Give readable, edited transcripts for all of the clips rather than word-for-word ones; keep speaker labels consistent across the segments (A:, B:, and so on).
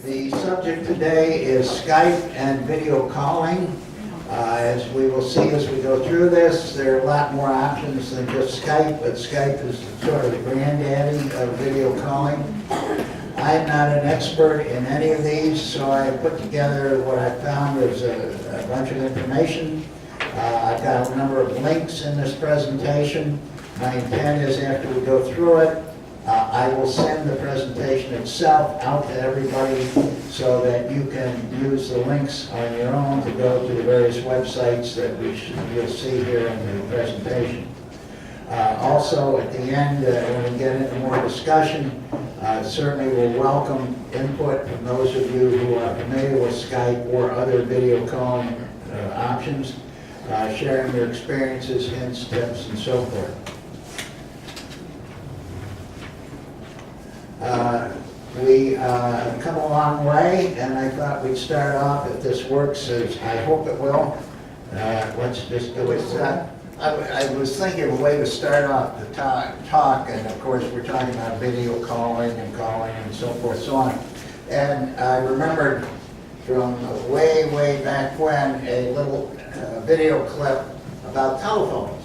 A: The subject today is Skype and video calling. As we will see as we go through this, there are a lot more options than just Skype, but Skype is sort of the granddaddy of video calling. I am not an expert in any of these, so I put together what I found was a bunch of information. I've got a number of links in this presentation. My intent is after we go through it, I will send the presentation itself out to everybody so that you can use the links on your own to go to the various websites that you'll see here in the presentation. Also, at the end, when we get into more discussion, certainly we'll welcome input from those of you who are familiar with Skype or other video calling options, sharing your experiences, hints, tips, and so forth. We come a long way, and I thought we'd start off, if this works, as I hope it will. Let's just do it. I was thinking of a way to start off the talk, and of course we're talking about video calling and so forth, so on. And I remembered from way back when a little video clip about telephones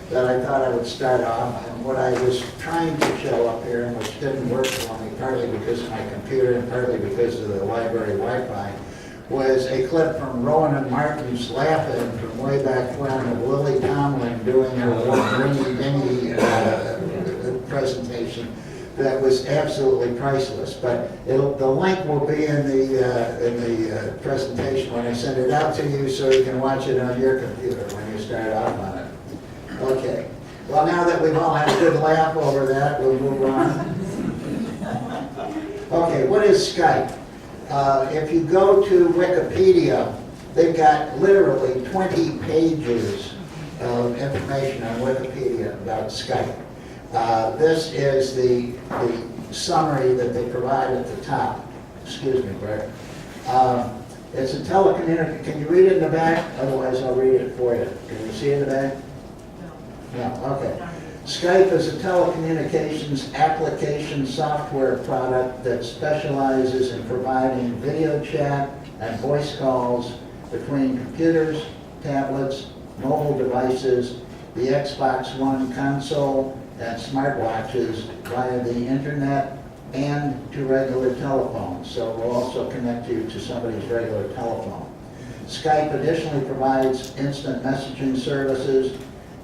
A: that I thought I would start off. And what I was trying to show up here, and which didn't work for me, partly because of my computer and partly because of the library Wi-Fi, was a clip from Rowan and Martin's Laugh-In from way back when of Lily Tomlin doing her ringy-dingy presentation that was absolutely priceless. But the link will be in the presentation when I send it out to you, so you can watch it on your computer when you start off on it. Okay. Well, now that we've all had a good laugh over that, we'll move on. Okay, what is Skype? If you go to Wikipedia, they've got literally 20 pages of information on Wikipedia about Skype. This is the summary that they provide at the top. Excuse me, Brett. It's a telecommunication. Can you read it in the back? Otherwise, I'll read it for you. Can you see in the back? No, okay. Skype is a telecommunications application software product that specializes in providing video chat and voice calls between computers, tablets, mobile devices, the Xbox One console, and smartwatches via the internet and to regular telephones. So we'll also connect you to somebody's regular telephone. Skype additionally provides instant messaging services.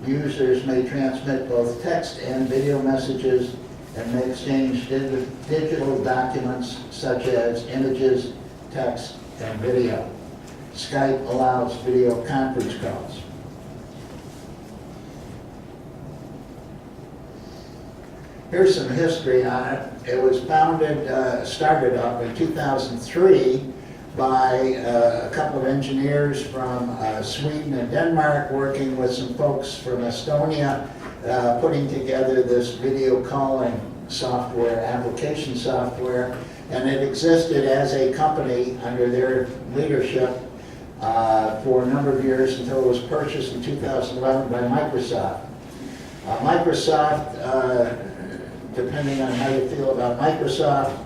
A: Users may transmit both text and video messages and may exchange digital documents such as images, text, and video. Skype allows video conference calls. Here's some history on it. It was started up in 2003 by a couple of engineers from Sweden and Denmark working with some folks from Estonia, putting together this video calling software, application software, and it existed as a company under their leadership for a number of years until it was purchased in 2011 by Microsoft. Microsoft, depending on how you feel about Microsoft,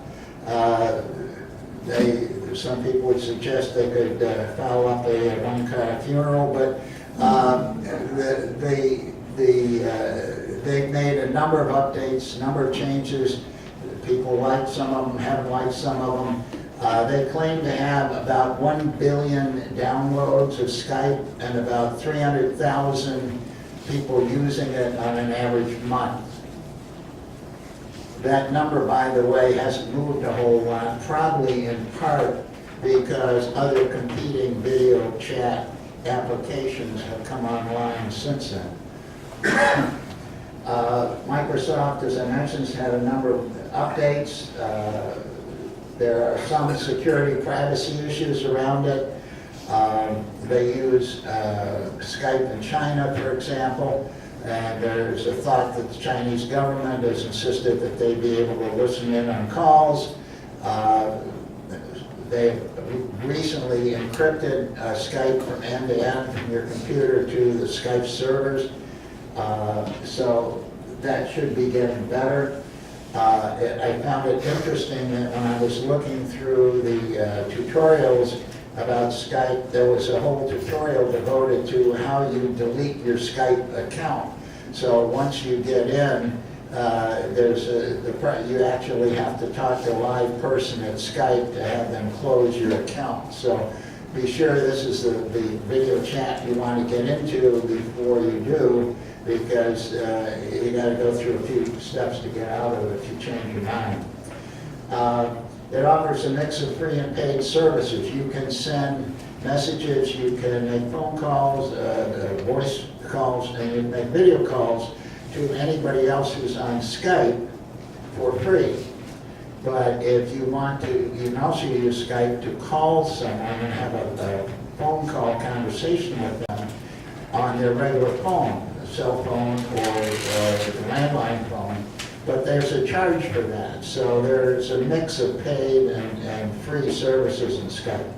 A: some people would suggest they could follow up a one-car funeral, but they've made a number of updates, a number of changes. People like some of them, haven't liked some of them. They claim to have about 1 billion downloads of Skype and about 300,000 people using it on an average month. That number, by the way, hasn't moved a whole lot, probably in part because other competing video chat applications have come online since then. Microsoft, as I mentioned, has had a number of updates. There are some security privacy issues around it. They use Skype in China, for example. And there's a thought that the Chinese government has insisted that they be able to listen in on calls. They've recently encrypted Skype from end to end from your computer to the Skype servers. So that should be getting better. I found it interesting that when I was looking through the tutorials about Skype, there was a whole tutorial devoted to how you delete your Skype account. So once you get in, you actually have to talk to a live person at Skype to have them close your account. So be sure this is the video chat you want to get into before you do, because you got to go through a few steps to get out of it if you change your mind. It offers a mix of free and paid services. You can send messages, you can make phone calls, voice calls, and you can make video calls to anybody else who's on Skype for free. But if you want to, you can also use Skype to call someone and have a phone call conversation with them on their regular phone, cell phone or landline phone. But there's a charge for that. So there's a mix of paid and free services in Skype.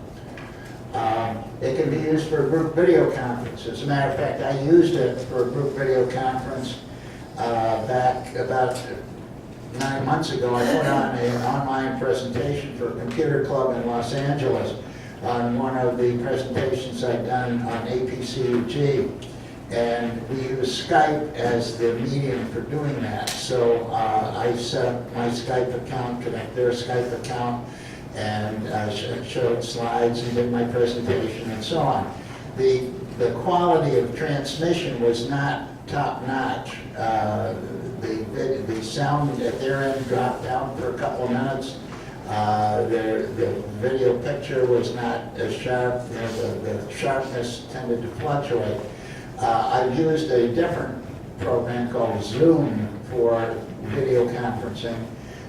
A: It can be used for a group video conference. As a matter of fact, I used it for a group video conference back about 9 months ago. I put on an online presentation for a computer club in Los Angeles on one of the presentations I'd done on APCUG. And we use Skype as the medium for doing that. So I set up my Skype account, connect their Skype account, and showed slides and did my presentation and so on. The quality of transmission was not top-notch. The sound at their end dropped out for a couple of minutes. The video picture was not as sharp. The sharpness tended to fluctuate. I've used a different program called Zoom for video conferencing,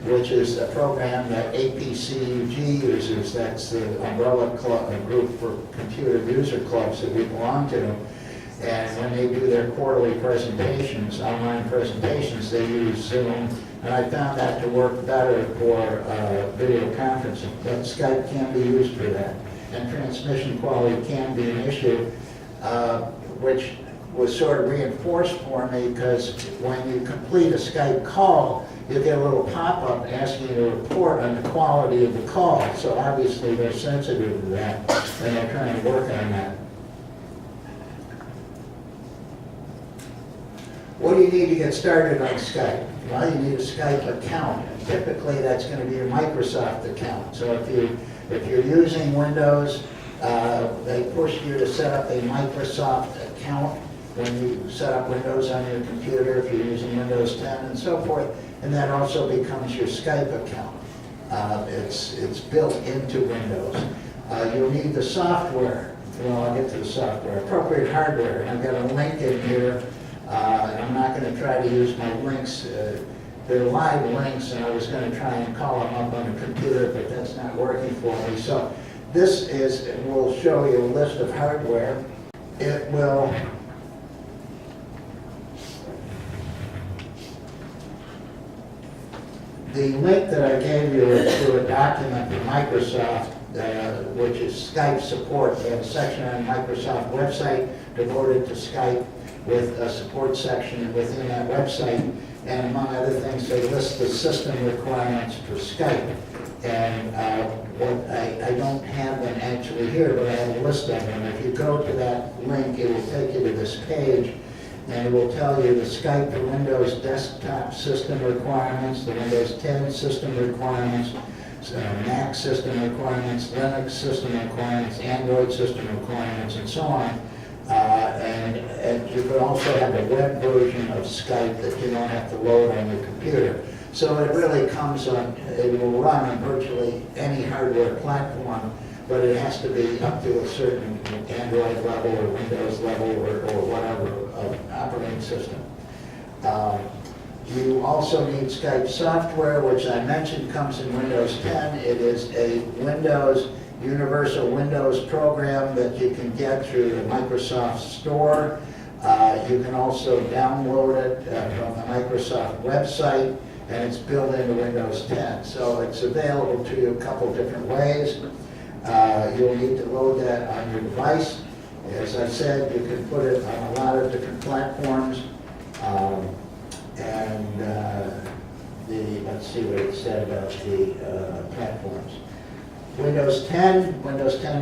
A: which is a program that APCUG uses. That's the umbrella club, a group for computer user clubs that we belong to. And when they do their quarterly presentations, online presentations, they use Zoom. And I found that to work better for video conferencing. But Skype can be used for that. And transmission quality can be an issue, which was sort of reinforced for me, because when you complete a Skype call, you get a little pop-up asking you to report on the quality of the call. So obviously they're sensitive to that, and they're trying to work on that. What do you need to get started on Skype? Well, you need a Skype account. Typically, that's going to be your Microsoft account. So if you're using Windows, they push you to set up a Microsoft account when you set up Windows on your computer, if you're using Windows 10 and so forth, and that also becomes your Skype account. It's built into Windows. You'll need the software. Well, I'll get to the software. Appropriate hardware. And I've got a link in here. I'm not going to try to use my links. They're live links, and I was going to try and call them up on the computer, but that's not working for me. So this will show you a list of hardware. It will the link that I gave you is to a document from Microsoft, which is Skype support. They have a section on Microsoft website devoted to Skype with a support section within that website. And among other things, they list the system requirements for Skype. And I don't have them actually here, but I have a list of them. If you go to that link, it will take you to this page, and it will tell you the Skype for Windows desktop system requirements, the Windows 10 system requirements, Mac system requirements, Linux system requirements, Android system requirements, and so on. And you could also have a web version of Skype that you don't have to load on your computer. So it really comes on, it will run on virtually any hardware platform, but it has to be up to a certain Android level or Windows level or whatever operating system. You also need Skype software, which I mentioned comes in Windows 10. It is a Universal Windows program that you can get through the Microsoft Store. You can also download it from the Microsoft website, and it's built into Windows 10. So it's available to you a couple different ways. You'll need to load that on your device. As I said, you can put it on a lot of different platforms. Let's let's see what it said about the platforms. Windows 10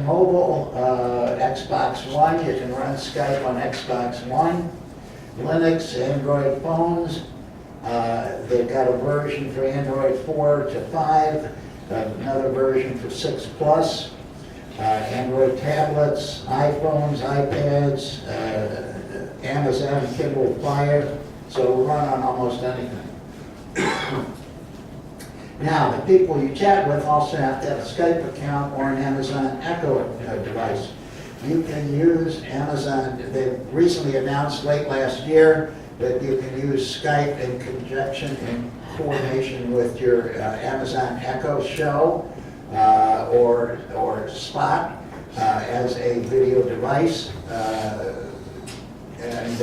A: Mobile, Xbox One, you can run Skype on Xbox One. Linux, Android phones, they've got a version for Android 4 to 5, another version for 6 plus, Android tablets, iPhones, iPads, Amazon Kindle Fire, so we'll run on almost anything. Now, the people you chat with also have to have a Skype account or an Amazon Echo device. You can use Amazon, they recently announced late last year that you can use Skype in conjunction, in coordination with your Amazon Echo show or Spot as a video device. And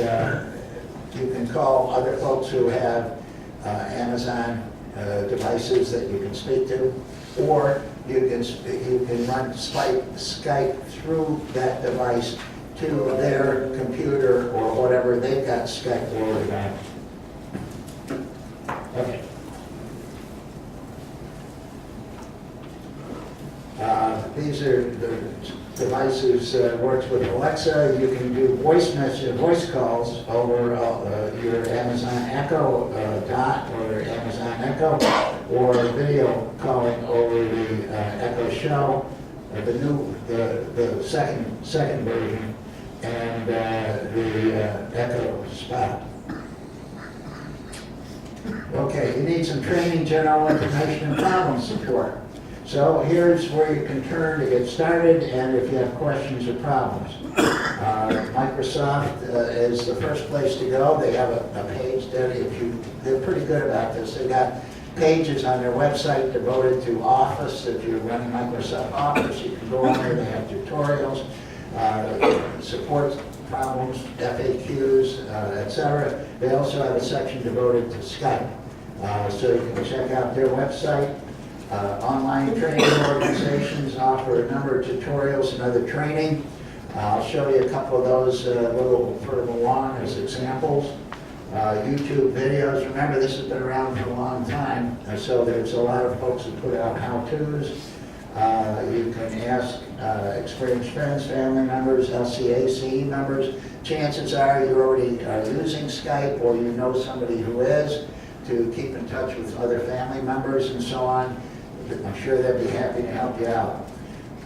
A: you can call other folks who have Amazon devices that you can speak to, or you can run Skype through that device to their computer or whatever they've got Skype loaded on. Okay. These are the devices works with Alexa. You can do voice calls over your Amazon Echo Dot or Amazon Echo, or video calling over the Echo Show, the second version, and the Echo Spot. Okay, you need some training, general information, and problem support. So here's where you can turn to get started, and if you have questions or problems. Microsoft is the first place to go. They have a page dedicated. They're pretty good about this. They've got pages on their website devoted to Office. If you're running Microsoft Office, you can go on there. They have tutorials, support problems, FAQs, etc. They also have a section devoted to Skype. So you can check out their website. Online training organizations offer a number of tutorials and other training. I'll show you a couple of those a little further along as examples. YouTube videos, remember this has been around for a long time, so there's a lot of folks who put out how-tos. You can ask experienced friends, family members, LCACE members. Chances are you already are using Skype, or you know somebody who is, to keep in touch with other family members and so on. I'm sure they'd be happy to help you out.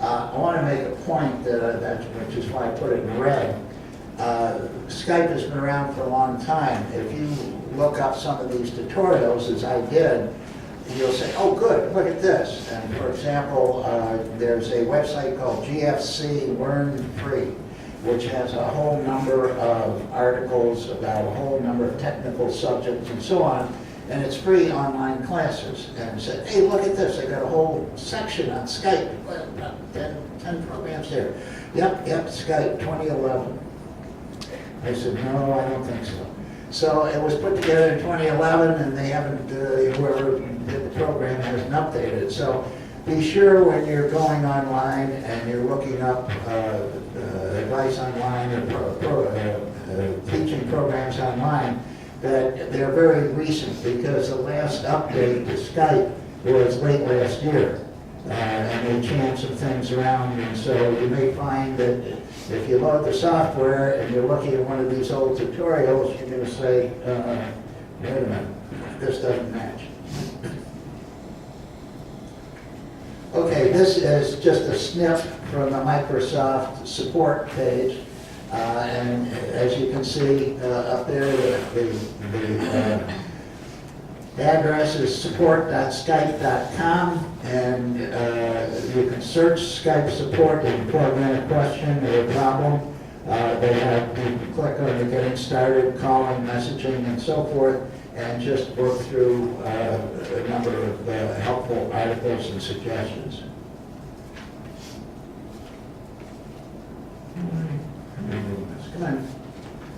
A: I want to make a point which is why I put it in red. Skype has been around for a long time. If you look up some of these tutorials, as I did, you'll say, oh good, look at this. And for example, there's a website called GFC Learn Free, which has a whole number of articles about a whole number of technical subjects and so on. And it's free online classes. And said, hey, look at this. I got a whole section on Skype. Well, about 10 programs here. Yep, Skype 2011. I said, no, I don't think so. So it was put together in 2011, and they haven't, whoever did the program hasn't updated it. So be sure when you're going online and you're looking up advice online or teaching programs online, that they're very recent, because the last update to Skype was late last year. And they changed some things around, and so you may find that if you load the software and you're looking at one of these old tutorials, you're going to say, wait a minute, this doesn't match. Okay, this is just a snip from the Microsoft support page. And as you can see up there, the address is support.skype.com, and you can search Skype support and plug in a question or a problem. You can click on the getting started, calling, messaging, and so forth, and just work through a number of helpful articles and suggestions. Come on.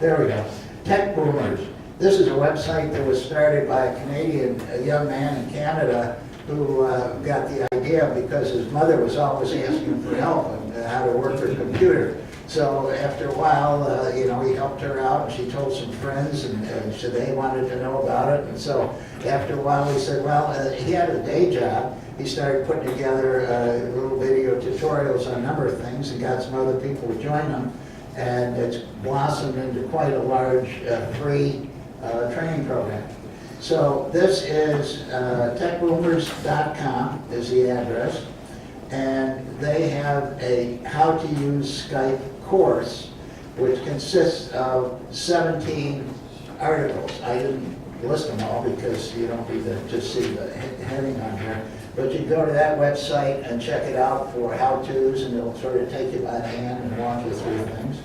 A: There we go. Tech Boomers. This is a website that was started by a young man in Canada who got the idea because his mother was always asking for help on how to work her computer. So after a while, you know, he helped her out, and she told some friends, and so they wanted to know about it. And so after a while, he said, well, he had a day job. He started putting together little video tutorials on a number of things, and got some other people to join him. And it's blossomed into quite a large free training program. So this is techboomers.com is the address, and they have a how to use Skype course, which consists of 17 articles. I didn't list them all because you don't need to just see the heading on here. But you go to that website and check it out for how-tos, and it'll sort of take you by the hand and walk you through things.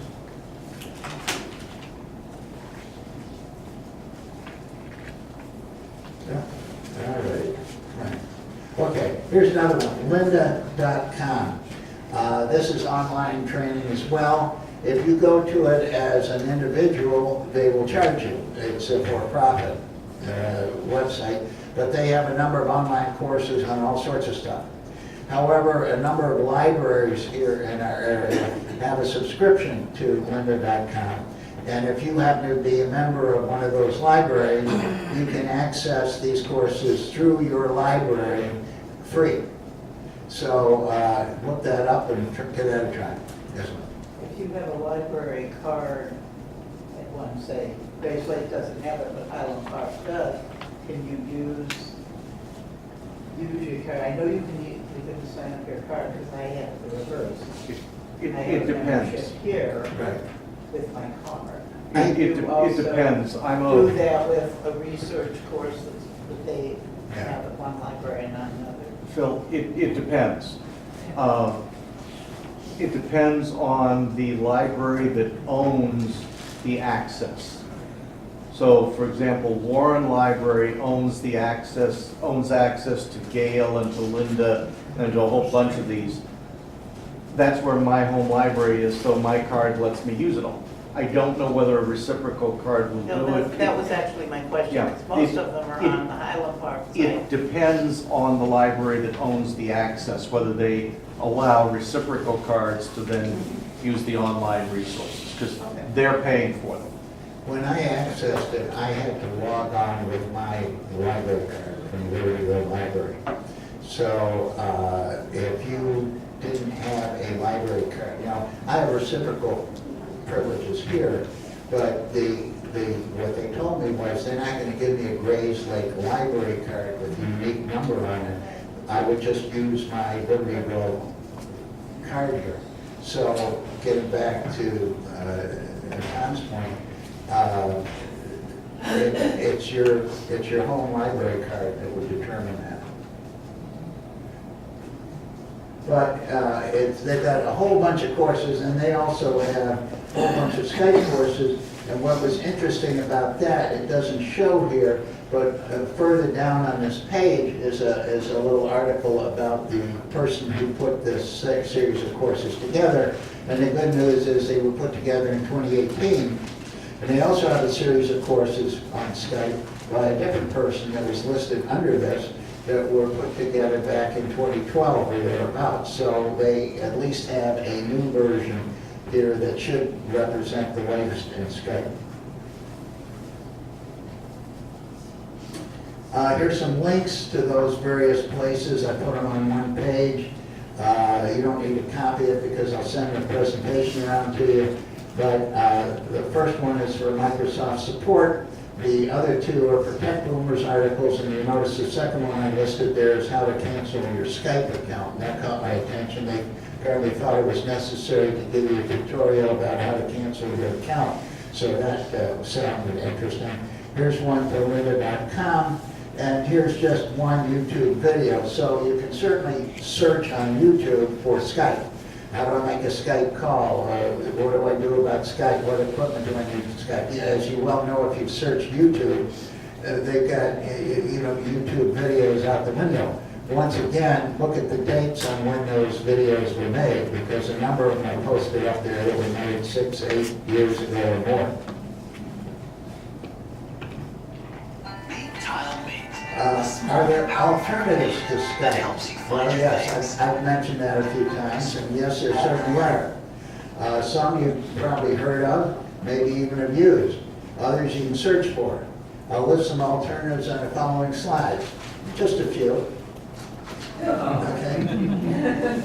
A: Yeah. All right. Okay, here's another one, lynda.com. This is online training as well. If you go to it as an individual, they will charge you. It's a for-profit website, but they have a number of online courses on all sorts of stuff. However, a number of libraries here in our area have a subscription to lynda.com. And if you happen to be a member of one of those libraries, you can access these courses through your library free. So look that up and give that a try. Yes, ma'am.
B: If you have a library card, at one say, Grace Lake doesn't have it, but Highland Park does, can you use your card? I know you can sign up your card because I have the reverse.
C: It
B: I have
C: depends.
B: membership here
A: Right.
B: with my card.
C: It depends.
B: Do that with a research course that they
A: Yeah.
B: have at one library and not another.
C: Phil, it depends. It depends on the library that owns the access. So, for example, Warren Library owns access to Gale and to Linda and to a whole bunch of these. That's where my home library is, so my card lets me use it all. I don't know whether a reciprocal card will
B: No,
C: do it.
B: that was actually my question,
C: Yeah.
B: because most of them are on the Highland Park site.
C: It depends on the library that owns the access, whether they allow reciprocal cards to then use the online resources, because they're paying for them.
A: When I accessed it, I had to log on with my library card from the library. So if you didn't have a library card, you know, I have reciprocal privileges here, but what they told me was they're not going to give me a Grays Lake library card with a unique number on it. I would just use my Libertyville card here. So getting back to Tom's point, it's your home library card that would determine that. But they've got a whole bunch of courses, and they also have a whole bunch of Skype courses. And what was interesting about that, it doesn't show here, but further down on this page is a little article about the person who put this series of courses together. And the good news is they were put together in 2018. And they also have a series of courses on Skype by a different person that was listed under this that were put together back in 2012 or thereabouts. So they at least have a new version here that should represent the latest in Skype. Here's some links to those various places. I put them on one page. You don't need to copy it because I'll send a presentation around to you. But the first one is for Microsoft support. The other two are for Tech Boomers articles, and you notice the second one I listed there is how to cancel your Skype account. And that caught my attention. They apparently thought it was necessary to give you a tutorial about how to cancel your account. So that sounded interesting. Here's one for lynda.com, and here's just one YouTube video. So you can certainly search on YouTube for Skype. How do I make a Skype call? What do I do about Skype? What equipment do I need for Skype? Yeah, as you well know, if you've searched YouTube, they've got YouTube videos out the window. Once again, look at the dates on when those videos were made, because a number of them I posted up there that were made 6, 8 years ago or more. Are there alternatives to Skype? Well, yes, I've mentioned that a few times, and yes, there certainly are. Some you've probably heard of, maybe even have used. Others you can search for. I'll list some alternatives on the following slides. Just a few. Okay.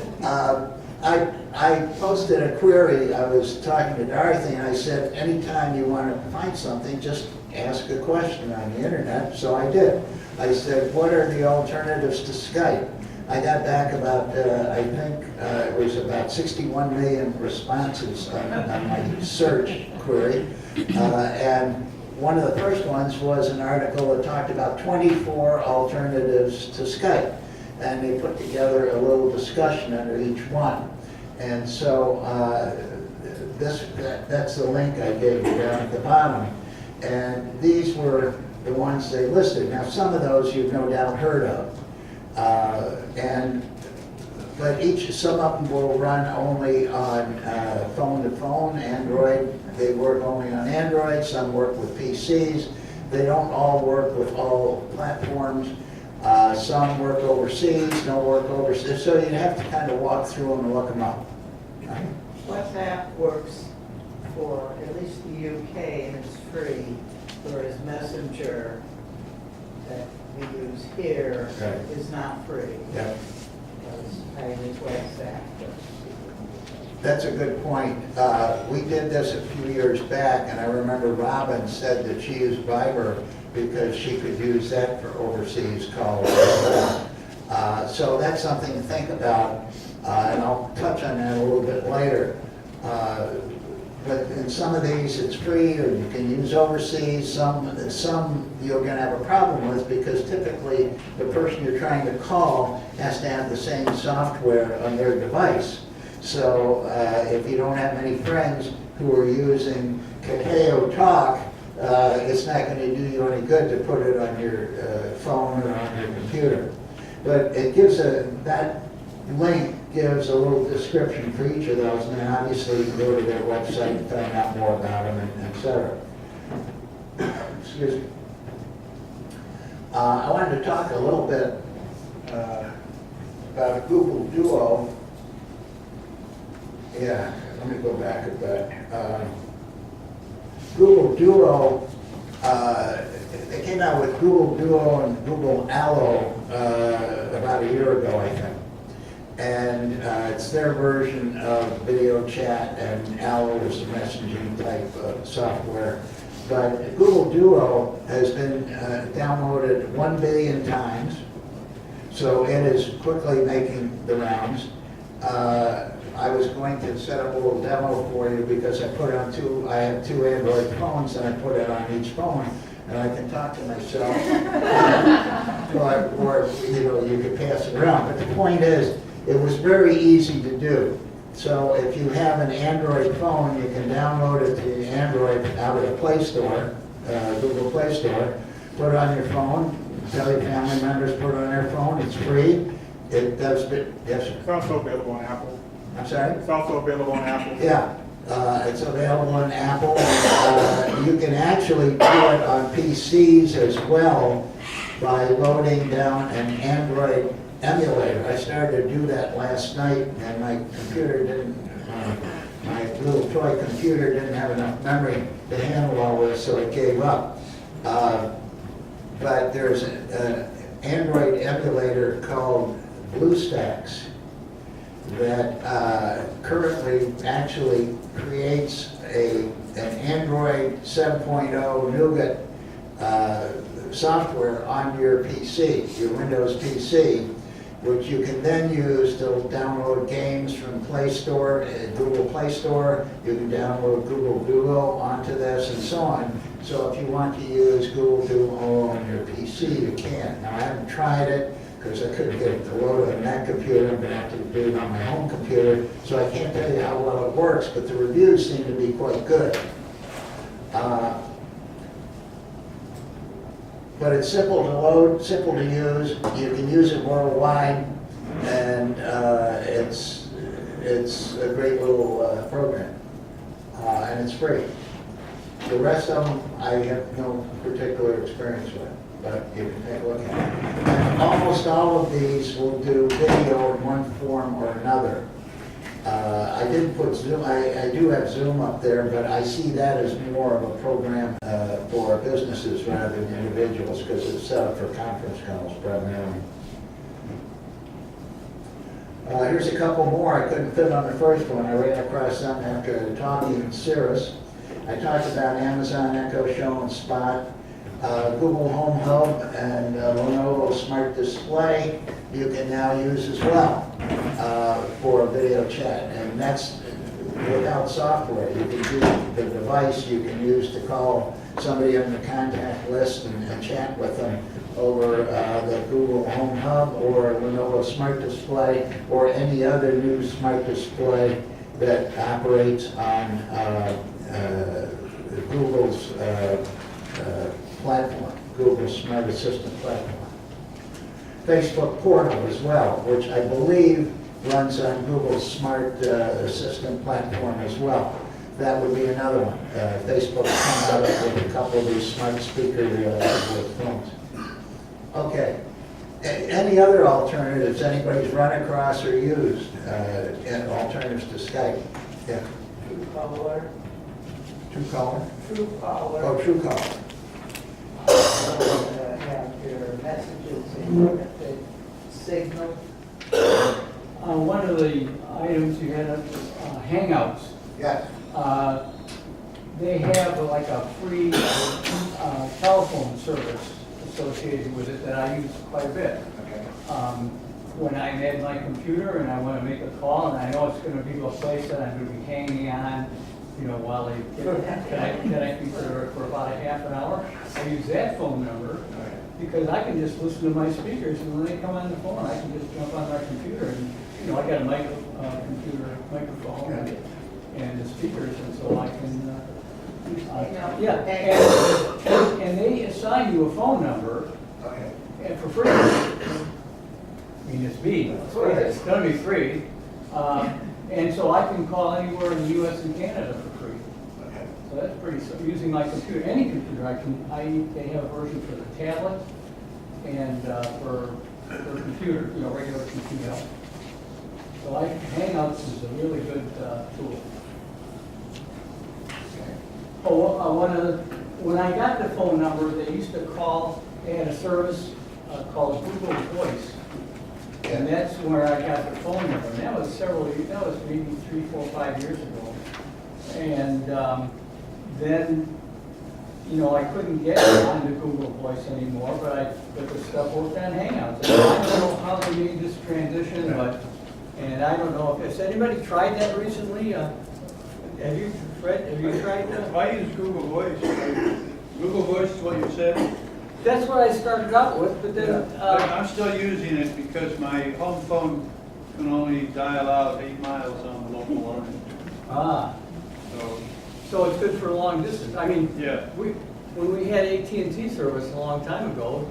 A: I posted a query. I was talking to Dorothy, and I said, anytime you want to find something, just ask a question on the internet. So I did. I said, what are the alternatives to Skype? I got back about, I think it was about 61 million responses on my search query. And one of the first ones was an article that talked about 24 alternatives to Skype. And they put together a little discussion under each one. And so that's the link I gave you down at the bottom. And these were the ones they listed. Now, some of those you've no doubt heard of. But some of them will run only on phone to phone, Android. They work only on Android. Some work with PCs. They don't all work with all platforms. Some work overseas, don't work overseas. So you have to kind of walk through them and look them up.
B: WhatsApp works for at least the UK and it's free, whereas Messenger that we use here is not free.
A: Yeah.
B: Because I use WhatsApp.
A: That's a good point. We did this a few years back, and I remember Robin said that she used Viber because she could use that for overseas calls. So that's something to think about, and I'll touch on that a little bit later. But in some of these, it's free, or you can use overseas. Some you're going to have a problem with because typically the person you're trying to call has to have the same software on their device. So if you don't have many friends who are using Kakao Talk, it's not going to do you any good to put it on your phone or on your computer. But it gives that link gives a little description for each of those, and then obviously you can go to their website and find out more about them, and et cetera. Excuse me. I wanted to talk a little bit about Google Duo. Yeah, let me go back a bit. Google Duo, they came out with Google Duo and Google Allo about a year ago, I think. And it's their version of video chat, and Allo is the messaging type of software. But Google Duo has been downloaded 1 billion times, so it is quickly making the rounds. I was going to set up a little demo for you because I have two Android phones, and I put it on each phone, and I can talk to myself, or you could pass it around. But the point is, it was very easy to do. So if you have an Android phone, you can download it to Android out of the Play Store, Google Play Store, put it on your phone, tell your family members, put it on their phone, it's free. It does, yes, sir?
D: It's also available on Apple.
A: I'm sorry?
D: It's also available on Apple.
A: Yeah, it's available on Apple. You can actually do it on PCs as well by loading down an Android emulator. I started to do that last night, and my computer didn't, my little toy computer didn't have enough memory to handle all this, so it gave up. But there's an Android emulator called BlueStacks that currently actually creates an Android 7.0 Nougat software on your PC, your Windows PC, which you can then use to download games from Play Store, Google Play Store. You can download Google Duo onto this and so on. So if you want to use Google Duo on your PC, you can. Now, I haven't tried it because I couldn't get it to load on that computer. I'm going to have to do it on my home computer. So I can't tell you how well it works, but the reviews seem to be quite good. But it's simple to load, simple to use. You can use it worldwide, and it's a great little program, and it's free. The rest of them, I have no particular experience with, but you can take a look at it. And almost all of these will do video in one form or another. I didn't put Zoom, I do have Zoom up there, but I see that as more of a program for businesses rather than individuals, because it's set up for conference calls primarily. Here's a couple more. I couldn't fit on the first one. I ran across some after talking in Cirrus. I talked about Amazon Echo Show and Spot, Google Home Hub, and Lenovo Smart Display you can now use as well for video chat. And that's without software. You can use the device you can use to call somebody on the contact list and chat with them over the Google Home Hub or Lenovo Smart Display or any other new smart display that operates on Google's platform, Google's Smart Assistant platform. Facebook Portal as well, which I believe runs on Google's Smart Assistant platform as well. That would be another one. Facebook come out with a couple of these smart speaker with phones. Okay. Any other alternatives anybody's run across or used and alternatives to Skype? Yeah.
B: TrueCaller.
A: TrueCaller?
B: TrueCaller.
A: Oh, TrueCaller.
B: Have your messages in the signal.
E: One of the items you had, Hangouts.
A: Yes.
E: They have like a free telephone service associated with it that I use quite a bit.
A: Okay.
E: When I'm at my computer and I want to make a call and I know it's going to be a place that I'm going to be hanging on, you know, while they connect me for about a half an hour, I use that phone number because I can just listen to my speakers, and when they come on the phone, I can just jump on my computer and, you know, I got a computer microphone and the speakers, and so I can, and they assign you a phone number,
A: Okay.
E: and for free. I mean, it's me, it's gonna be free, and so I can call anywhere in the US and Canada for free.
A: Okay.
E: So that's pretty, so using my computer, any computer, they have a version for the tablet and for computer, you know, regular computer. So Hangouts is a really good tool. When I got the phone number, they used to call, they had a service called Google Voice. And that's where I got the phone number. And that was maybe 3, 4, 5 years ago. And then, you know, I couldn't get onto Google Voice anymore, but the stuff worked on Hangouts. And I don't know how they made this transition, and I don't know has anybody tried that recently? Have you, Fred, have you tried that?
F: I use Google Voice. Google Voice is what you said?
E: That's what I started out with, but then,
F: But I'm still using it because my home phone can only dial out 8 miles on the local line.
E: So it's good for long distance. I mean,
F: Yeah.
E: when we had AT&T service a long time ago,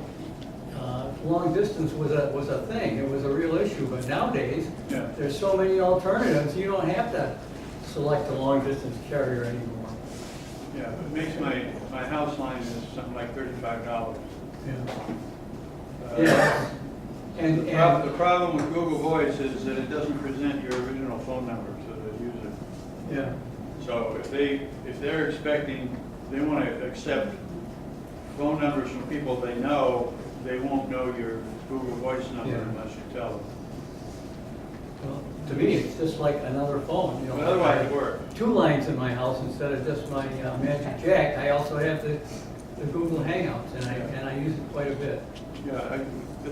E: long distance was a thing. It was a real issue. But nowadays,
F: Yeah.
E: there's so many alternatives. You don't have to select a long distance carrier anymore.
F: Yeah, it makes my house line is something like $35.
E: Yeah.
F: The problem with Google Voice is that it doesn't present your original phone number to the user.
E: Yeah.
F: So if they're expecting, they want to accept phone numbers from people they know, they won't know your Google Voice number
E: Yeah.
F: unless you tell them.
E: Well, to me, it's just like another phone. You know,
F: But otherwise it works.
E: 2 lines in my house instead of just my Magic Jack. I also have the Google Hangouts, and I use it quite a bit.
F: Yeah,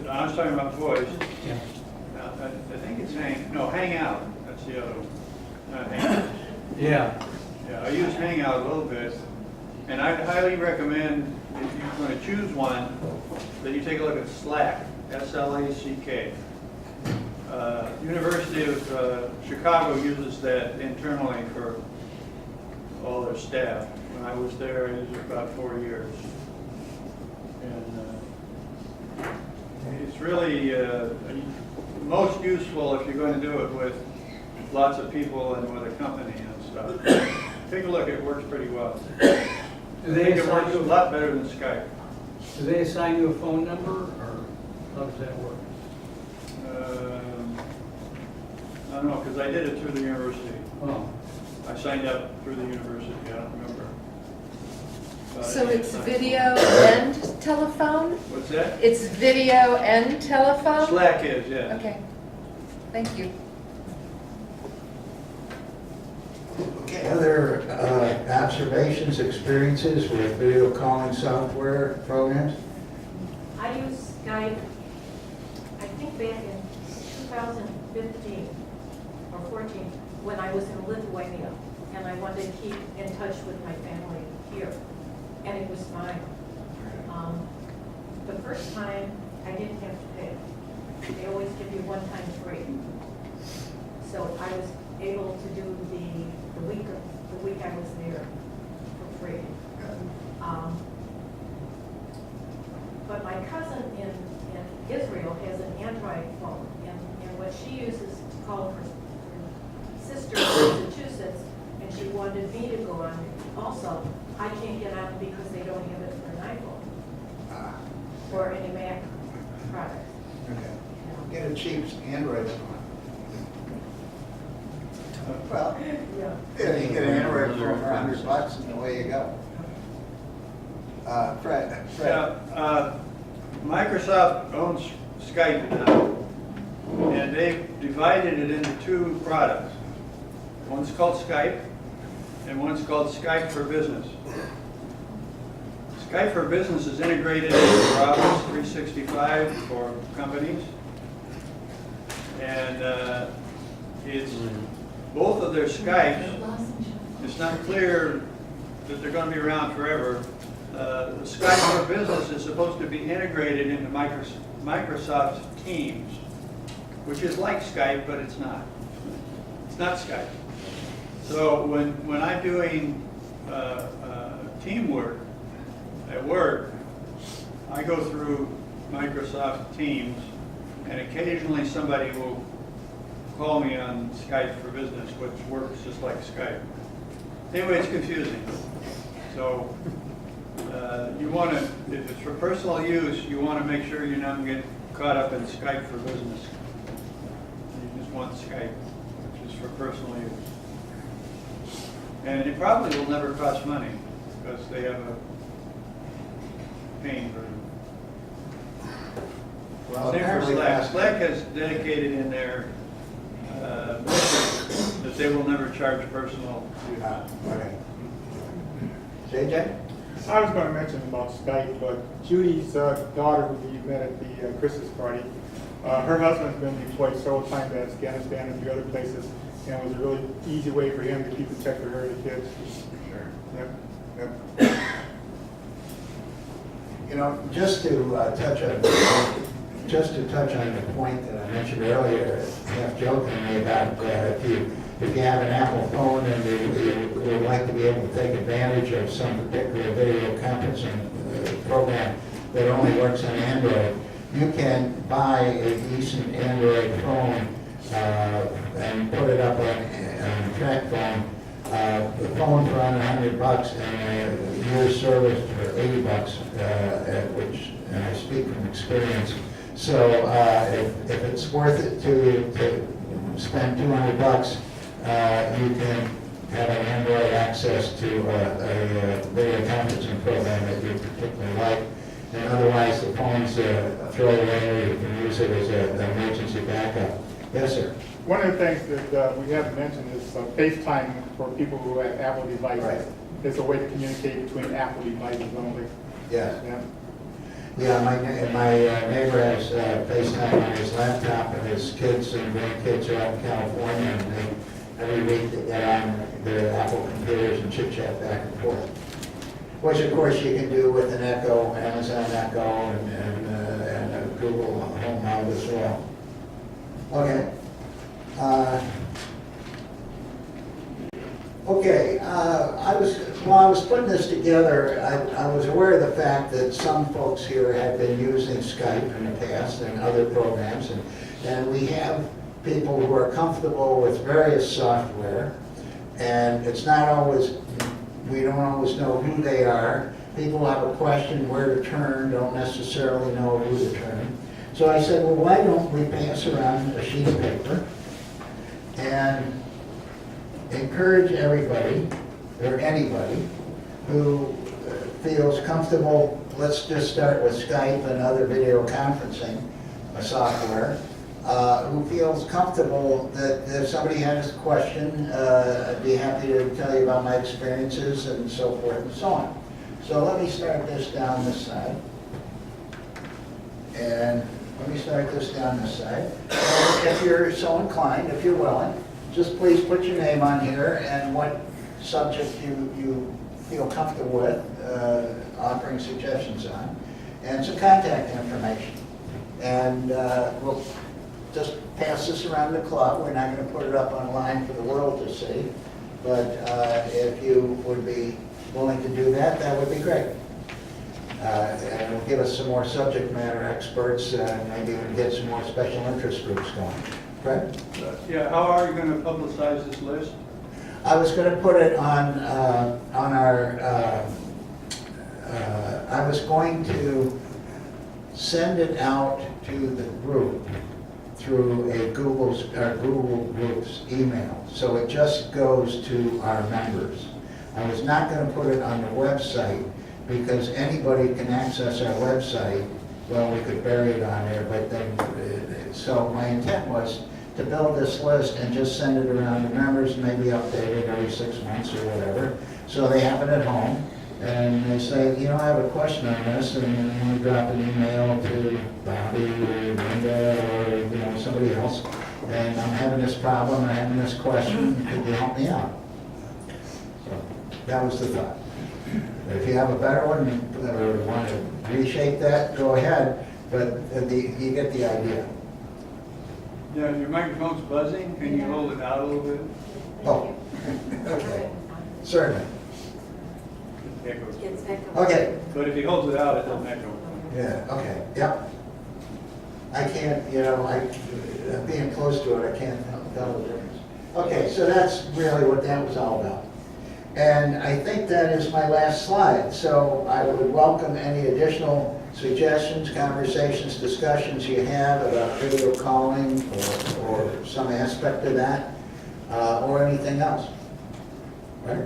F: I was talking about voice.
E: Yeah.
F: I think it's Hangout. That's the other one. Not Hangout.
E: Yeah.
F: Yeah, I use Hangout a little bit, and I'd highly recommend, if you're going to choose one, that you take a look at Slack, S-L-A-C-K. University of Chicago uses that internally for all their staff. When I was there, I used it about 4 years. And it's really most useful if you're going to do it with lots of people and with a company and stuff. Take a look, it works pretty well.
E: Do
F: I
E: they
F: think it
E: assign
F: works a
E: you
F: lot better than Skype.
E: Do they assign you a phone number, or how does that work?
F: I don't know, because I did it through the university.
E: Oh,
F: I signed up through the university, I don't remember. But
G: So
F: I
G: it's
F: signed-
G: video and telephone?
F: What's that?
G: It's video and telephone?
F: Slack is, yeah.
G: Okay, thank you.
A: Okay, other observations, experiences with video calling software programs?
H: I used Skype, I think back in 2015 or 14, when I was in Lithuania, and I wanted to keep in touch with my family here, and it was fine. The first time, I didn't have to pay. They always give you one time free. So I was able to do the week I was there for free. But my cousin in Israel has an Android phone, and what she uses to call her sister in Massachusetts, and she wanted me to go on also. I can't get on because they don't have it for an iPhone or any Mac product.
A: Okay. Get a cheap Android phone. Well,
H: Yeah.
A: yeah, you get an Android phone for $100 and away you go. Fred?
F: Yeah, Microsoft owns Skype now, and they've divided it into two products. One's called Skype, and one's called Skype for Business. Skype for Business is integrated into Office 365 for companies, and it's both of their Skypes. It's not clear that they're going to be around forever. The Skype for Business is supposed to be integrated into Microsoft's Teams, which is like Skype, but it's not. It's not Skype. So when I'm doing teamwork at work, I go through Microsoft Teams, and occasionally somebody will call me on Skype for Business, which works just like Skype. Anyway, it's confusing. So you want to, if it's for personal use, you want to make sure you don't get caught up in Skype for Business. You just want Skype, which is for personal use. And it probably will never cost money because they have a paying version.
A: Well,
F: Same for
A: apparently
F: Slack.
A: that's-
F: Slack has dedicated in their that they will never charge personal use.
A: Okay. JJ?
D: I was going to mention about Skype, but Judy's daughter, who you met at the Christmas party, her husband's been deployed several times to Afghanistan and a few other places, and it was a really easy way for him to keep in touch with her and the kids.
A: Sure.
D: Yep.
A: Yep. You know, just to touch on the point that I mentioned earlier, half jokingly about if you have an Apple phone and you would like to be able to take advantage of some particular video conferencing program that only works on Android, you can buy a decent Android phone and put it up on a track phone. The phone for under $100 and a year's service for $80, which, and I speak from experience. So if it's worth it to spend $200, you can have an Android access to a video conferencing program that you particularly like. And otherwise, the phone's throwaway, or you can use it as an emergency backup. Yes, sir.
D: One of the things that we haven't mentioned is FaceTime for people who have Apple devices.
A: Right.
D: It's a way to communicate between Apple devices only.
A: Yes.
D: Yeah.
A: Yeah, my neighbor has FaceTime on his laptop, and his kids and grandkids are out in California, and every week they get on their Apple computers and chit-chat back and forth. Which, of course, you can do with an Echo, Amazon Echo, and a Google Home Hub as well. Okay. While I was putting this together, I was aware of the fact that some folks here have been using Skype in the past and other programs, and we have people who are comfortable with various software, and it's not always, we don't always know who they are. People have a question where to turn, don't necessarily know who to turn. So I said, well, why don't we pass around a sheet of paper, and encourage everybody, or anybody, who feels comfortable, let's just start with Skype and other video conferencing software, who feels comfortable that if somebody has a question, I'd be happy to tell you about my experiences and so forth and so on. So let me start this down this side. And let me start this down this side. And if you're so inclined, if you're willing, just please put your name on here and what subject you feel comfortable with offering suggestions on, and some contact information. And we'll just pass this around the club. We're not going to put it up online for the world to see, but if you would be willing to do that, that would be great. And it'll give us some more subject matter experts, maybe even get some more special interest groups going. Fred?
F: Yeah, how are you going to publicize this list?
A: I was going to put it on our, I was going to send it out to the group through a Google Groups email. So it just goes to our members. I was not going to put it on the website because anybody can access our website. Well, we could bury it on there, but then, so my intent was to build this list and just send it around to members, maybe update it every 6 months or whatever, so they have it at home, and they say, you know, I have a question on this, and then we drop an email to Bobby or Linda or, you know, somebody else, and I'm having this problem, I'm having this question, could you help me out? So that was the thought. If you have a better one, or want to reshape that, go ahead, but you get the idea.
F: Yeah, your microphone's buzzing. Can you hold it out a little bit?
A: Oh, okay, certainly.
F: It echoes.
H: It's echoing.
A: Okay,
F: But if he holds it out, it doesn't echo.
A: yeah, okay, yep. I can't, you know, being close to it, I can't tell the difference. Okay, so that's really what that was all about. And I think that is my last slide, so I would welcome any additional suggestions, conversations, discussions you have about video calling or some aspect of that, or anything else. Right?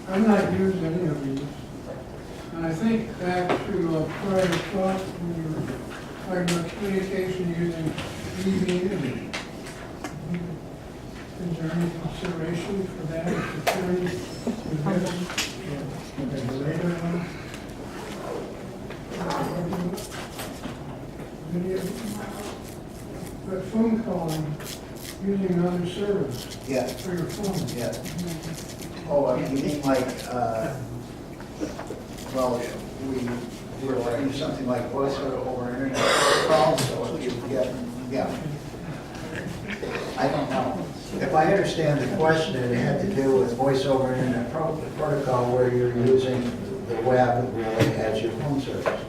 I: I'm not using any of these. And I think back to a prior talk, when you were talking about communication using e-meeting. Is there any consideration for that, security with this, or later on? Video, but phone calling using another service
A: Yeah,
I: for your phone.
A: yeah. Oh, I mean, you mean like, well, we were working something like voice over internet calls, so if you get, yeah. I don't know. If I understand the question, it had to do with voice over internet protocol where you're using the web really as your phone service.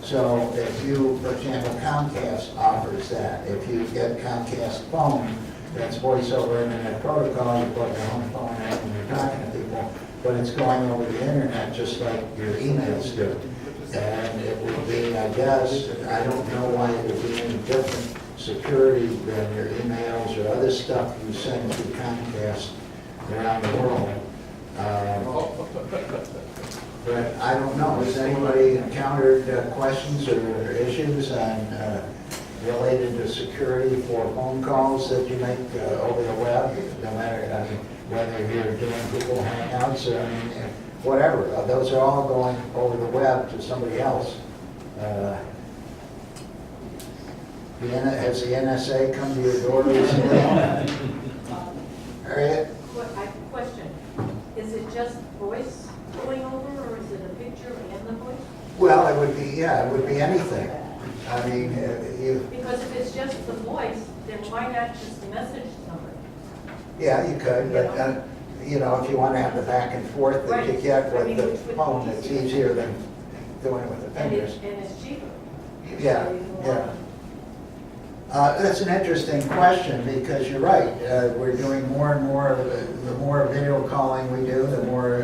A: So if you, for example, Comcast offers that. If you get Comcast phone, that's voice over internet protocol, you plug your home phone in when you're talking to people, but it's going over the internet just like your emails do. And it would be, I guess, I don't know why it would be any different security than your emails or other stuff you send through Comcast around the world. But I don't know, has anybody encountered questions or issues on related to security for phone calls that you make over the web? No matter, I mean, whether you're doing Google Hangouts or, I mean, whatever, those are all going over the web to somebody else. Has the NSA come to your door recently? Harriet?
H: Question, is it just voice going over, or is it a picture and the voice?
A: Well, it would be, yeah, it would be anything. I mean, you,
H: Because if it's just the voice, then why not just the message number?
A: yeah, you could, but, you know, if you want to have the back and forth that you
H: Right.
A: get
H: I mean,
A: with
H: which
A: the
H: would be
A: phone, it's
H: easier.
A: easier than doing it with the
H: And
A: fingers.
H: it's cheaper.
A: Yeah,
H: So you can
A: yeah.
H: walk-
A: That's an interesting question, because you're right. We're doing more and more, the more video calling we do, the more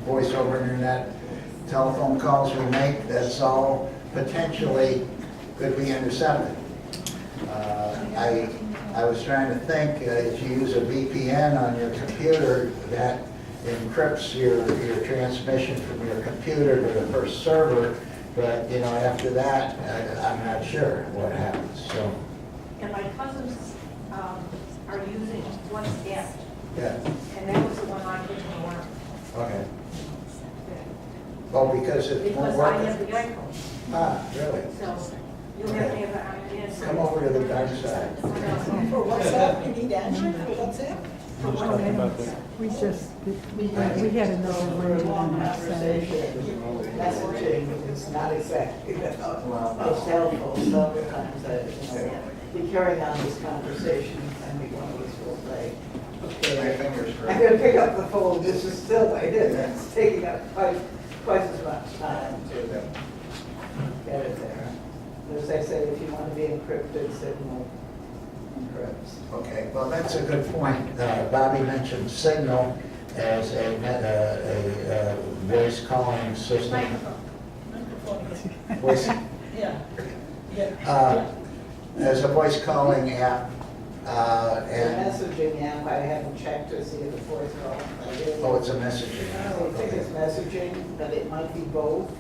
A: voice over internet telephone calls we make, that's all potentially could be intercepted. I was trying to think, if you use a VPN on your computer, that encrypts your transmission from your computer to the first server, but, you know, after that, I'm not sure what happens, so,
H: And my cousins are using WhatsApp,
A: yeah,
H: and that was the one I didn't want.
A: okay. Oh, because it won't
H: Because
A: work?
H: I have the iPhone,
A: Ah, really?
H: so you have to have an iPad.
A: Come over to the dark side.
B: For WhatsApp, you need Android for WhatsApp?
J: We just, we had another room on our side.
B: Messaging is not exactly, it's helpful, sometimes, you're carrying on this conversation, and one of us will say, okay, I'm gonna pick up the phone, this is still, it's taking up twice as much time to get it there. As I say, if you want to be encrypted, Signal encrypts.
A: Okay, well, that's a good point. Bobby mentioned Signal as a voice calling system. Voice, as a voice calling app,
B: The
A: and,
B: messaging app, I haven't checked to see if the voice call.
A: oh, it's a messaging app.
B: I think it's messaging, but it might be both.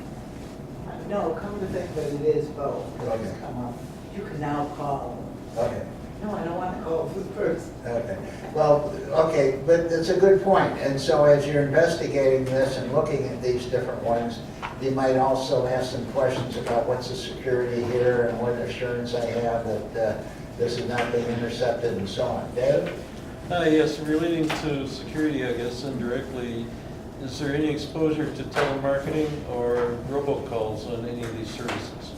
B: No, come to think that it is both.
A: Okay.
B: It's come up. You can now call.
A: Okay.
B: No, I don't want to call the person.
A: Okay, well, okay, but it's a good point. And so as you're investigating this and looking at these different ones, you might also ask some questions about what's the security here and what assurance I have that this is not being intercepted and so on. Dave?
K: Yes, relating to security, I guess indirectly, is there any exposure to telemarketing or robocalls on any of these services?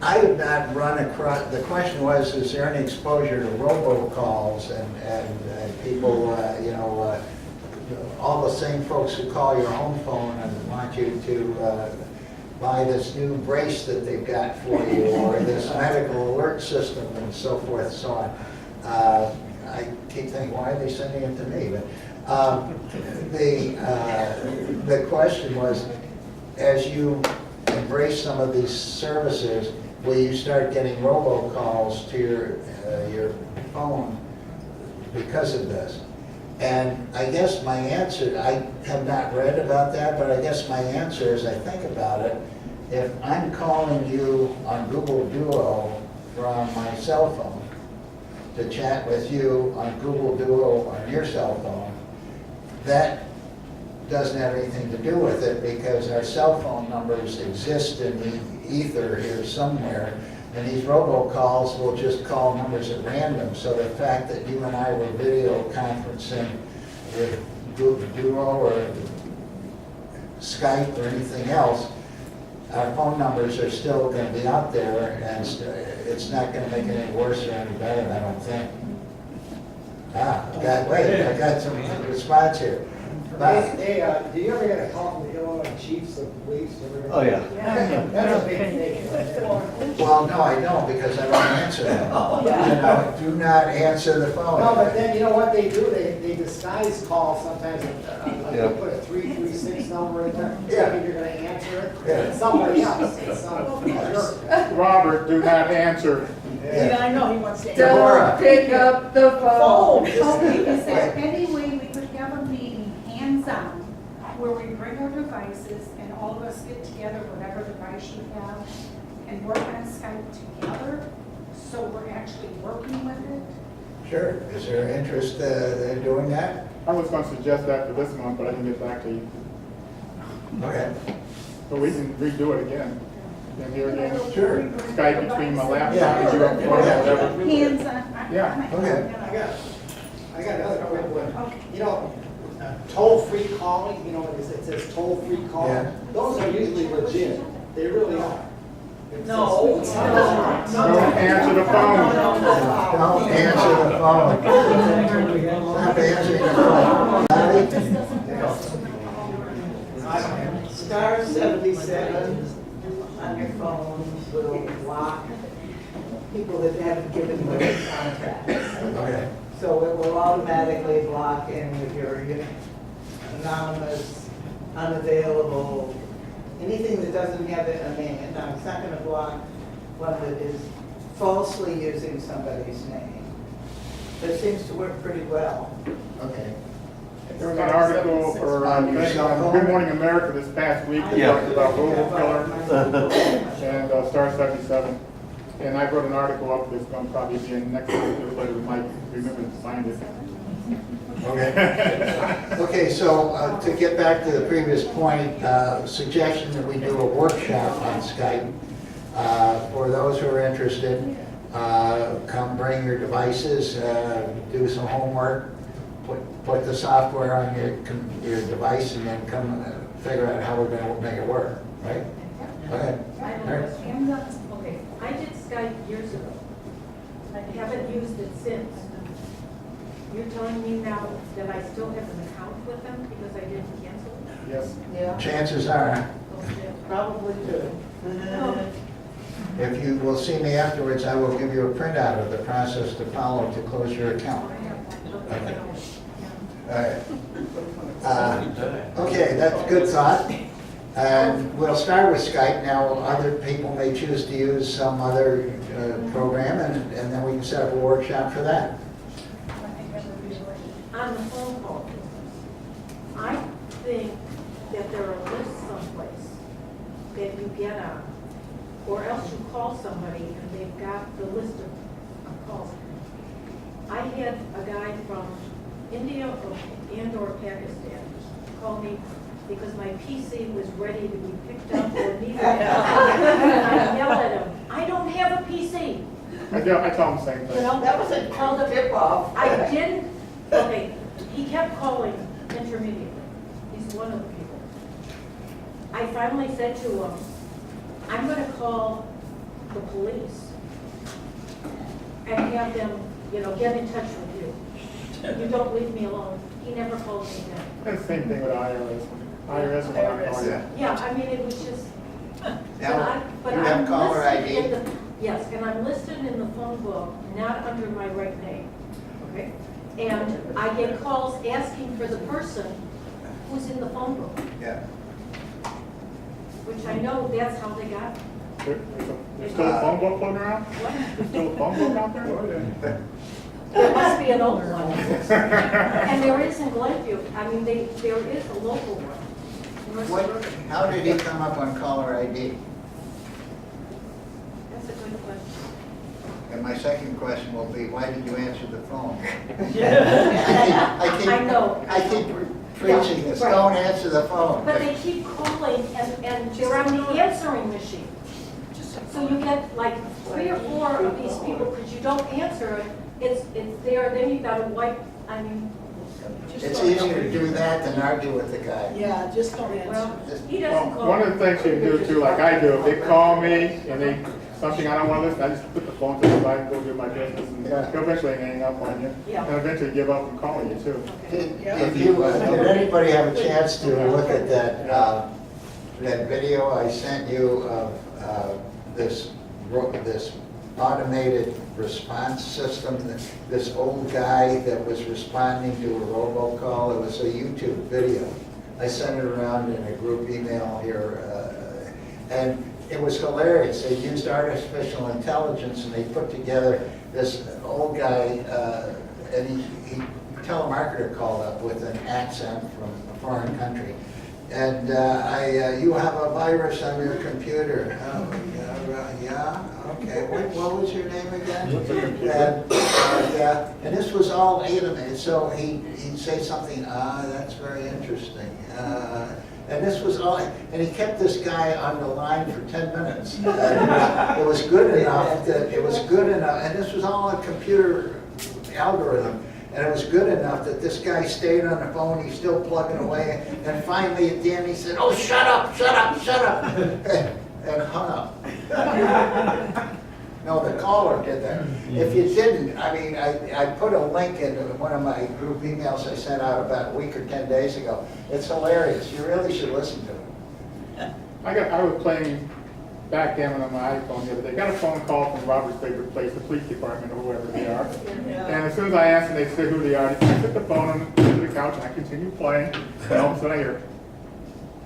A: I have not run across, the question was, is there any exposure to robocalls and people, you know, all the same folks who call your home phone and want you to buy this new brace that they've got for you, or this medical alert system and so forth and so on. I keep thinking, why are they sending it to me? But the question was, as you embrace some of these services, will you start getting robocalls to your phone because of this? And I guess my answer, I have not read about that, but I guess my answer as I think about it, if I'm calling you on Google Duo from my cell phone to chat with you on Google Duo on your cell phone, that doesn't have anything to do with it because our cell phone numbers exist in the ether here somewhere, and these robocalls will just call numbers at random. So the fact that you and I were video conferencing with Google Duo or Skype or anything else, our phone numbers are still going to be out there, and it's not going to make it any worse or any better, I don't think. I got some response here.
L: Hey, do you ever get a call from the Illinois Chiefs of Police?
C: Oh, yeah.
L: That's a big thing.
A: Well, no, I don't, because I don't answer them. You know, do not answer the phone.
L: No, but then, you know what they do? They disguise calls sometimes.
C: Yeah.
L: They put a 336 number in there,
A: Yeah.
L: thinking you're gonna answer it.
A: Yeah.
L: It's somebody else. It's some jerk.
D: Robert, do not answer.
A: Yeah.
L: I know he wants to.
A: Deborah.
G: Don't pick up the phone.
M: Is there any way we could have a meeting hands-on where we bring our devices and all of us get together, whatever device you have, and work on Skype together, so we're actually working with it?
A: Sure. Is there interest in doing that?
D: I was going to suggest that for this month, but I can get back to you.
A: Okay.
D: But we can redo it again. And here again,
A: Sure.
D: Skype between my laptop
A: Yeah.
D: and you up front, whatever.
M: Hands-on.
D: Yeah,
A: okay.
L: I got another quick one. You know, toll-free calling, you know, it says toll-free call.
A: Yeah.
L: Those are usually legit. They really are.
B: No.
D: don't answer the phone.
A: Don't answer the phone. Stop answering the phone.
B: Star 77 on your phone will block people that haven't given you their contacts.
A: Okay.
B: So it will automatically block any of your anonymous, unavailable, anything that doesn't have a name. Now, it's not going to block one that is falsely using somebody's name. It seems to work pretty well.
A: Okay.
D: There was an article for
A: On your cell phone?
D: Good Morning America this past week that
C: Yeah.
D: talked about robokiller and Star 77. And I wrote an article up that's going to probably be in next newsletter. We might remember to find it.
A: Okay. Okay, so to get back to the previous point, suggestion that we do a workshop on Skype. For those who are interested, come bring your devices, do some homework, put the software on your device, and then come figure out how we're going to make it work, right? Okay.
H: I have
A: All
H: a
A: right.
H: question. Okay, I did Skype years ago. I haven't used it since. You're telling me now that I still have an account with them because I didn't cancel it?
D: Yes.
B: Yeah,
A: Chances are,
B: probably do.
A: if you will see me afterwards, I will give you a printout of the process to follow to close your account. Okay. All right. Okay, that's a good thought. And we'll start with Skype. Now, other people may choose to use some other program, and then we can set up a workshop for that.
H: On the phone call, I think that there are lists someplace that you get on, or else you call somebody and they've got the list of calls. I had a guy from India or Pakistan call me because my PC was ready to be picked up or needed. I yell at him, I don't have a PC.
D: I tell them the same
B: You
D: thing.
B: know, that was a called a tip-off.
H: I didn't, okay, he kept calling intermittently. He's one of the people. I finally said to him, I'm gonna call the police and have them, get in touch with you. You don't leave me alone. He never called me again.
D: It's the same thing with IRS. IRS is not calling you.
H: Yeah, I mean, it was just.
A: Now,
H: but
A: you have
H: I'm
A: caller
H: listed
A: ID?
H: in the- Yes, and I'm listed in the phone book, not under my right name, okay? And I get calls asking for the person who's in the phone book,
A: Yeah.
H: which I know that's how they got me.
D: There's still a phone book floating around?
H: What?
D: There's still a phone book out there?
H: There must be an old one. And there is in Glenview, I mean, there is a local one.
A: How did he come up on caller ID?
H: That's a good question.
A: And my second question will be, why did you answer the phone?
H: I know.
A: I keep preaching this,
H: Right.
A: don't answer the phone.
H: But they keep calling and they're on the answering machine. So you get like 3 or 4 of these people, because you don't answer it, it's there, then you've got to wipe, I mean,
A: It's easier to do that than argue with the guy.
B: Yeah, just don't answer.
H: well,
A: Just-
H: he doesn't
D: Well,
H: call.
D: one of the things you can do too, like I do, if they call me and they, something I don't want to listen, I just put the phone to the side, go do my business, and they'll eventually hang up on you.
H: Yeah.
D: And eventually give up and calling you too.
A: Did did anybody have a chance to look at that video I sent you of this automated response system? This old guy that was responding to a robocall, it was a YouTube video. I sent it around in a group email here, and it was hilarious. They used artificial intelligence and they put together this old guy, and he telemarketer called up with an accent from a foreign country. And you have a virus on your computer. Oh, yeah, okay. What was your name again? And this was all animated. So he'd say something, that's very interesting. And this was all, and he kept this guy on the line for 10 minutes. It was good enough and this was all a computer algorithm. And it was good enough that this guy stayed on the phone, he's still plugging away, and finally at the end he said, oh, shut up, and hung up. No, the caller did that. If you didn't, I mean, I put a link in one of my group emails I sent out about a week or 10 days ago. It's hilarious, you really should listen to it.
D: I was playing backgammon on my iPhone the other day. Got a phone call from Robert's favorite place, the police department or whoever they are. And as soon as I answered, they said who they are. I put the phone on the couch and I continued playing. And all of a sudden I hear,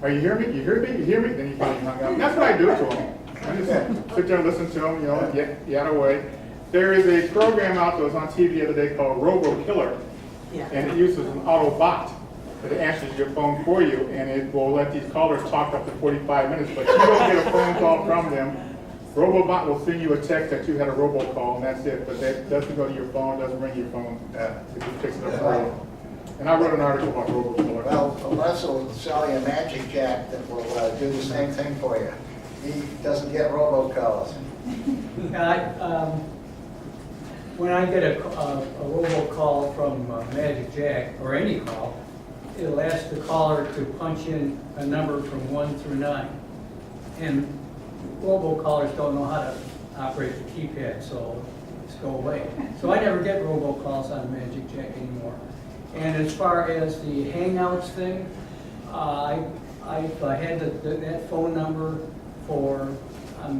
D: "Are you hear me? You hear me? You hear me?" Then he finally hung up. And that's what I do to him. I just sit there and listen to him, yet away. There is a program out that was on TV the other day called Robo Killer, and it uses an Autobot that answers your phone for you, and it will let these callers talk up to 45 minutes, but you don't get a phone call from them. Robobot will send you a text that you had a robocall, and that's it, but that doesn't go to your phone, doesn't ring your phone. It just picks it up for you. And I wrote an article about Robo Killer.
A: Well, Russell will sell you a Magic Jack that will do the same thing for you. He doesn't get robocalls.
E: When I get a robocall from Magic Jack, or any call, it'll ask the caller to punch in a number from 1 through 9. And robocallers don't know how to operate the keypad, so it's go away. So I never get robocalls on Magic Jack anymore. And as far as the Hangouts thing, I've had that phone number for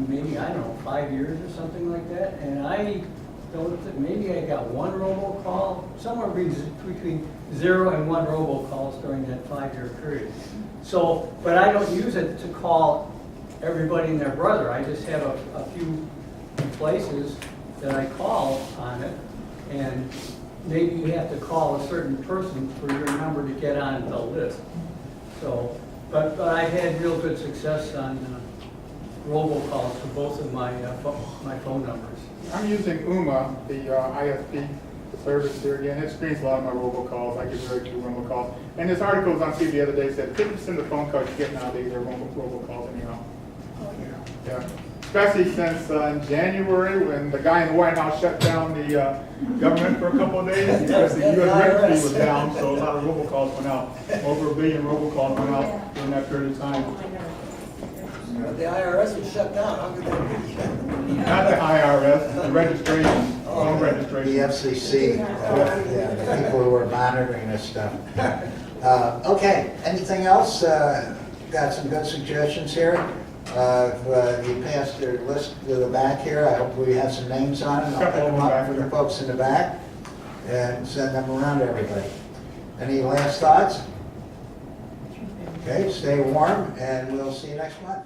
E: maybe, I don't know, 5 years or something like that. And I don't think, maybe I got one robocall, somewhere between 0 and 1 robocalls during that 5-year period. So, but I don't use it to call everybody and their brother. I just have a few places that I call on it, and maybe you have to call a certain person for your number to get on the list. So, but I've had real good success on robocalls for both of my phone numbers.
D: I'm using UMA, the ISP service here again. It screens a lot of my robocalls. I get very few robocalls. And this article was on TV the other day said 50% of the phone calls you get nowadays are robocalls anyhow. Yeah. Especially since in January when the guy in the White House shut down the government for a couple of days because the U.S. registry was down, so a lot of robocalls went out. Over 1 billion robocalls went out during that period of time.
L: The IRS was shut down, how could that be?
D: Not the IRS, the registration, phone
A: The
D: registration.
A: FCC, yeah, the people who are monitoring this stuff. Okay, anything else? Got some good suggestions here. You passed your list to the back here. I hope we have some names on it. I'll pick them up for the folks in the back and send them around to everybody. Any last thoughts? Okay, stay warm, and we'll see you next month.